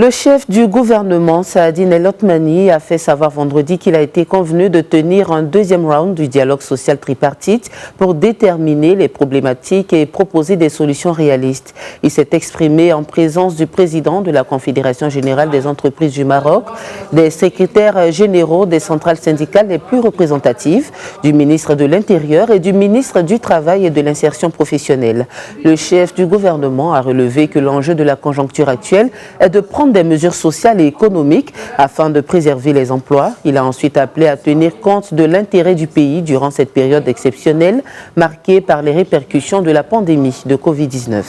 Le chef du gouvernement, Saadine El Othmani, a fait savoir vendredi qu'il a été convenu de tenir un deuxième round du dialogue social tripartite pour déterminer les problématiques et proposer des solutions réalistes. Il s'est exprimé en présence du président de la Confédération générale des entreprises du Maroc, des secrétaires généraux des centrales syndicales les plus représentatives, du ministre de l'Intérieur et du ministre du Travail et de l'Insertion professionnelle. Le chef du gouvernement a relevé que l'enjeu de la conjoncture actuelle est de prendre des mesures sociales et économiques afin de préserver les emplois. Il a ensuite appelé à tenir compte de l'intérêt du pays durant cette période exceptionnelle marquée par les répercussions de la pandémie de Covid-19.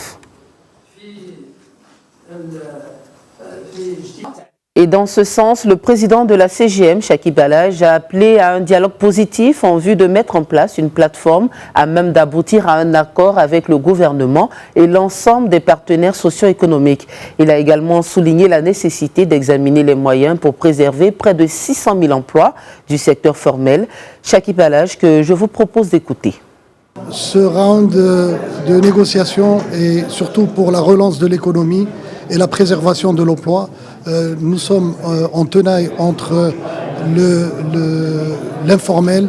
Et dans ce sens, le président de la CGM, Chakib Alhaj, a appelé à un dialogue positif en vue de mettre en place une plateforme à même d'aboutir à un accord avec le gouvernement et l'ensemble des partenaires socio-économiques. Il a également souligné la nécessité d'examiner les moyens pour préserver près de 600 000 emplois du secteur formel. Chakib Alhaj, que je vous propose d'écouter. Ce round de négociation est surtout pour la relance de l'économie et la préservation de l'emploi. Nous sommes en tenaille entre l'informel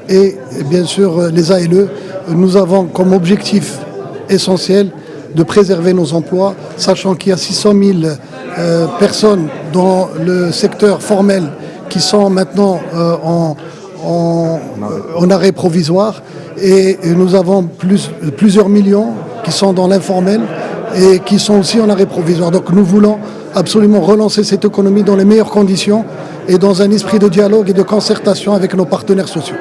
et bien sûr les ALE. Nous avons comme objectif essentiel de préserver nos emplois, sachant qu'il y a 600 000 personnes dans le secteur formel qui sont maintenant en arrêt provisoire et nous avons plusieurs millions qui sont dans l'informel et qui sont aussi en arrêt provisoire. Donc nous voulons absolument relancer cette économie dans les meilleures conditions et dans un esprit de dialogue et de concertation avec nos partenaires sociaux.